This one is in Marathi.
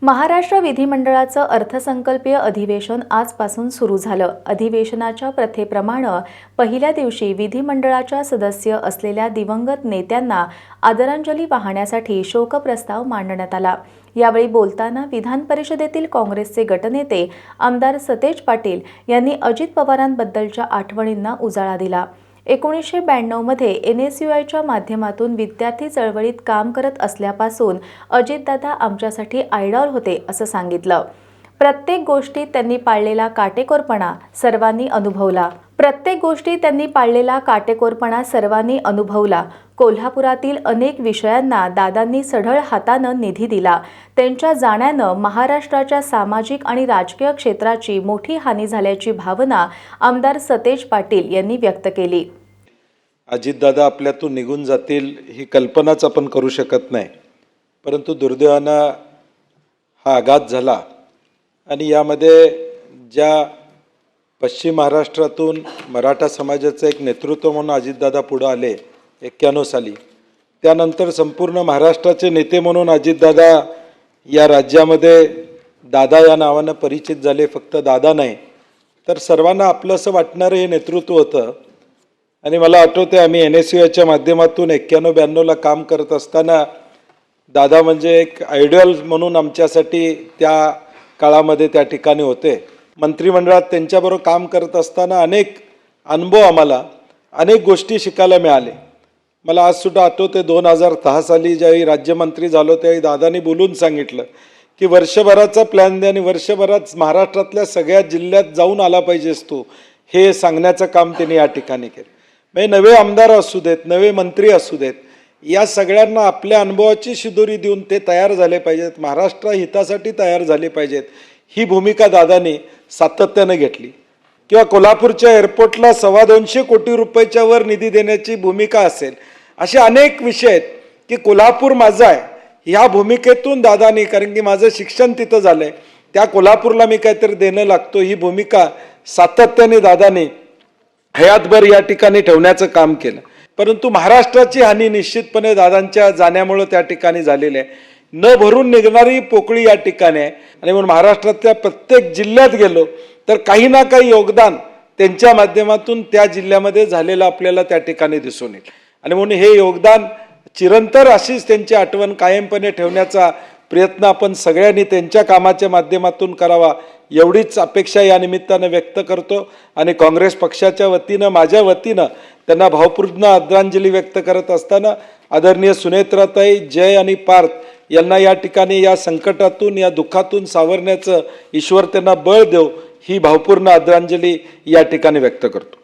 महाराष्ट्र विधिमंडळाचं अर्थसंकल्पीय अधिवेशन आजपासून सुरू झालं। अधिवेशनाच्या प्रथेप्रमाणे पहिल्या दिवशी विधिमंडळाच्या सदस्य असलेल्या दिवंगत नेत्यांना आदरांजली वाहण्यासाठी शोकप्रस्ताव मांडण्यात आला। यावेळी बोलताना विधान परिषदेतील काँग्रेसचे गटनेते आमदार सतेज पाटील यांनी अजित पवारांबद्दलच्या आठवणींना उजाळा दिला। 1992 मध्ये NSUIच्या माध्यमातून विद्यार्थी चळवळीत काम करत असल्यापासून अजितदादा आमच्यासाठी आयडॉल होते असं सांगितलं। प्रत्येक गोष्टीत त्यांनी पाळलेला काटेकोरपणा सर्वांनी अनुभवला। कोल्हापुरातील अनेक विषयांना दादांनी सढळ हातानं निधी दिला। त्यांच्या जाण्यानं महाराष्ट्राच्या सामाजिक आणि राजकीय क्षेत्राची मोठी हानी झाल्याची भावना आमदार सतेज पाटील यांनी व्यक्त केली। अजितदादा आपल्यातून निघून जातील ही कल्पनाच आपण करू शकत नाही, परंतु दुर्दैवानं हा आघात झाला आणि यामध्ये ज्या पश्चिम महाराष्ट्रातून मराठा समाजाचं एक नेतृत्व म्हणून अजितदादा पुढे आले 91 साली, त्यानंतर संपूर्ण महाराष्ट्राचे नेते म्हणून अजितदादा या राज्यामध्ये दादा या नावानं परिचित झाले। फक्त दादा नाही तर सर्वांना आपलंसं वाटणारं हे नेतृत्व होतं। आणि मला आठवते आम्ही NSUIच्या माध्यमातून 91-92ला काम करत असताना दादा म्हणजे एक आयडॉल म्हणून आमच्यासाठी त्या काळामध्ये त्या ठिकाणी होते। मंत्रिमंडळात त्यांच्याबरोबर काम करत असताना अनेक अनुभव आम्हाला अनेक गोष्टी शिकायला मिळाले। मला आज सुद्धा आठवते 2010 साली ज्यावेळी राज्यमंत्री झालो त्यावेळी दादांनी बोलून सांगितलं की वर्षभराचा प्लॅन दे आणि वर्षभरात महाराष्ट्रातल्या सगळ्या जिल्ह्यात जाऊन आला पाहिजेस तू, हे सांगण्याचं काम त्यांनी या ठिकाणी केलं। म्हणजे नवे आमदार असू देत, नवे मंत्री असू देत, या सगळ्यांना आपल्या अनुभवाची शिदोरी देऊन ते तयार झाले पाहिजेत, महाराष्ट्र हितासाठी तयार झाले पाहिजेत, ही भूमिका दादांनी सातत्याने घेतली। किंवा कोल्हापूरच्या एअरपोर्टला 225 कोटी रुपयाच्या वर निधी देण्याची भूमिका असेल, असे अनेक विषय आहेत की कोल्हापूर माझा आहे ह्या भूमिकेतून दादांनी, कारण की माझं शिक्षण तिथं झालंय, त्या कोल्हापूरला मी काहीतरी देणं लागतो ही भूमिका सातत्याने दादांनी हयातभर या ठिकाणी ठेवण्याचं काम केलं। परंतु महाराष्ट्राची हानी निश्चितपणे दादांच्या जाण्यामुळे त्या ठिकाणी झालेली आहे। न भरून निघणारी पोकळी या ठिकाणी आहे आणि म्हणून महाराष्ट्रातल्या प्रत्येक जिल्ह्यात गेलो तर काही ना काही योगदान त्यांच्या माध्यमातून त्या जिल्ह्यामध्ये झालेलं आपल्याला त्या ठिकाणी दिसून येईल। आणि म्हणून हे योगदान चिरंतर अशीच त्यांची आठवण कायमपणे ठेवण्याचा प्रयत्न आपण सगळ्यांनी त्यांच्या कामाच्या माध्यमातून करावा एवढीच अपेक्षा या निमित्तानं व्यक्त करतो। आणि काँग्रेस पक्षाच्या वतीनं माझ्या वतीनं त्यांना भावपूर्ण आदरांजली व्यक्त करत असताना आदरणीय सुनेत्राताई, जय आणि पार्थ यांना या ठिकाणी या संकटातून या दुःखातून सावरण्याचं ईश्वर त्यांना बळ देव ही भावपूर्ण आदरांजली या ठिकाणी व्यक्त करतो।